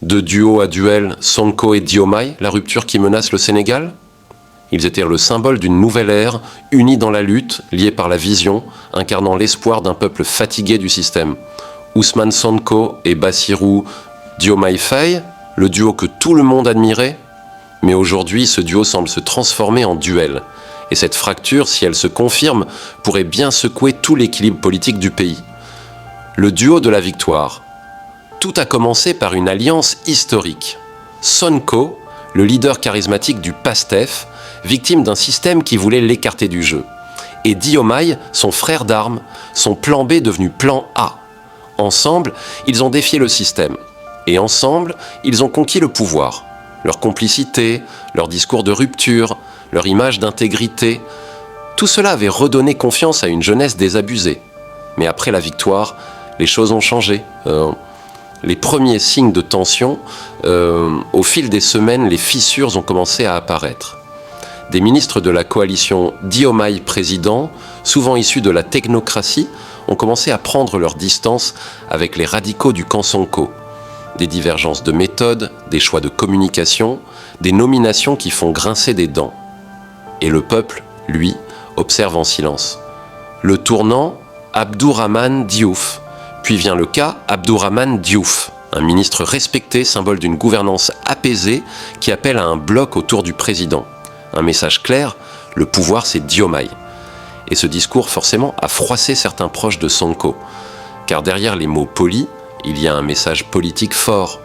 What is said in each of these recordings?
De duo à duel, Sonko et Diomaye, la rupture qui menace le Sénégal? Ils étaient le symbole d'une nouvelle ère, unis dans la lutte, liés par la vision, incarnant l'espoir d'un peuple fatigué du système. Ousmane Sonko et Bassirou Diomaye Faye, le duo que tout le monde admirait. Mais aujourd'hui, ce duo semble se transformer en duel. Et cette fracture, si elle se confirme, pourrait bien secouer tout l'équilibre politique du pays. Le duo de la victoire. Tout a commencé par une alliance historique. Sonko, le leader charismatique du PASTEF, victime d'un système qui voulait l'écarter du jeu. Et Diomaye, son frère d'armes, son plan B devenu plan A. Ensemble, ils ont défié le système. Et ensemble, ils ont conquis le pouvoir. Leur complicité, leur discours de rupture, leur image d'intégrité, tout cela avait redonné confiance à une jeunesse désabusée. Mais après la victoire, les choses ont changé. Les premiers signes de tension, au fil des semaines, les fissures ont commencé à apparaître. Des ministres de la coalition Diomaye président, souvent issus de la technocratie, ont commencé à prendre leur distance avec les radicaux du camp Sonko. Des divergences de méthode, des choix de communication, des nominations qui font grincer des dents. Et le peuple, lui, observe en silence. Le tournant, Abdourahmane Diouf. Puis vient le cas Abdourahmane Diouf, un ministre respecté, symbole d'une gouvernance apaisée qui appelle à un bloc autour du président. Un message clair, le pouvoir c'est Diomaye. Et ce discours forcément a froissé certains proches de Sonko. Car derrière les mots polis, il y a un message politique fort.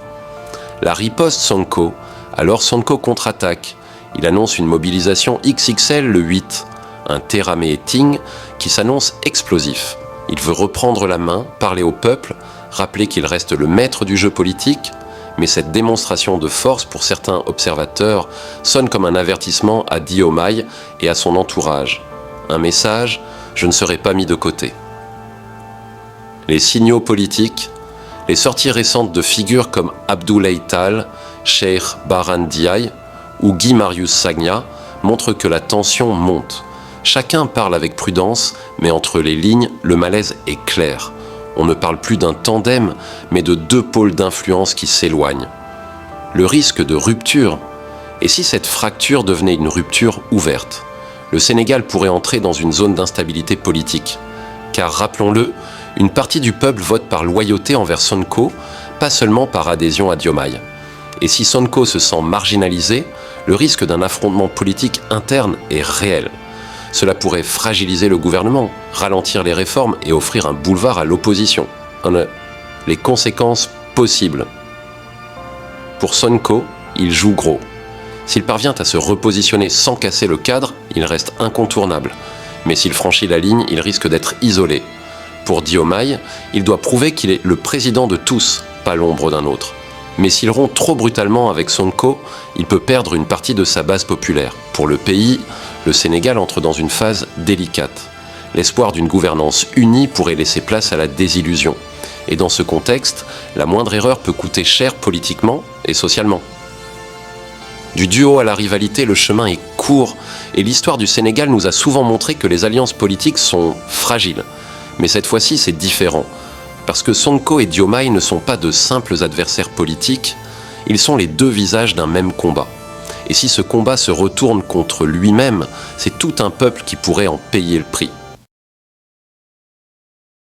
La riposte Sonko, alors Sonko contre-attaque. Il annonce une mobilisation XXL le 8, un terraméting qui s'annonce explosif. Il veut reprendre la main, parler au peuple, rappeler qu'il reste le maître du jeu politique, mais cette démonstration de force pour certains observateurs sonne comme un avertissement à Diomaye et à son entourage. Un message, je ne serai pas mis de côté. Les signaux politiques, les sorties récentes de figures comme Abdoulaye Tall, Cheikh Baran Ndiaye ou Guy Marius Sagna montrent que la tension monte. Chacun parle avec prudence, mais entre les lignes, le malaise est clair. On ne parle plus d'un tandem, mais de deux pôles d'influence qui s'éloignent. Le risque de rupture, et si cette fracture devenait une rupture ouverte? Le Sénégal pourrait entrer dans une zone d'instabilité politique. Car rappelons-le, une partie du peuple vote par loyauté envers Sonko, pas seulement par adhésion à Diomaye. Et si Sonko se sent marginalisé, le risque d'un affrontement politique interne est réel. Cela pourrait fragiliser le gouvernement, ralentir les réformes et offrir un boulevard à l'opposition. Les conséquences possibles. Pour Sonko, il joue gros. S'il parvient à se repositionner sans casser le cadre, il reste incontournable. Mais s'il franchit la ligne, il risque d'être isolé. Pour Diomaye, il doit prouver qu'il est le président de tous, pas l'ombre d'un autre. Mais s'il rompt trop brutalement avec Sonko, il peut perdre une partie de sa base populaire. Pour le pays, le Sénégal entre dans une phase délicate. L'espoir d'une gouvernance unie pourrait laisser place à la désillusion. Et dans ce contexte, la moindre erreur peut coûter cher politiquement et socialement. Du duo à la rivalité, le chemin est court et l'histoire du Sénégal nous a souvent montré que les alliances politiques sont fragiles. Mais cette fois-ci, c'est différent. Parce que Sonko et Diomaye ne sont pas de simples adversaires politiques, ils sont les deux visages d'un même combat. Et si ce combat se retourne contre lui-même, c'est tout un peuple qui pourrait en payer le prix.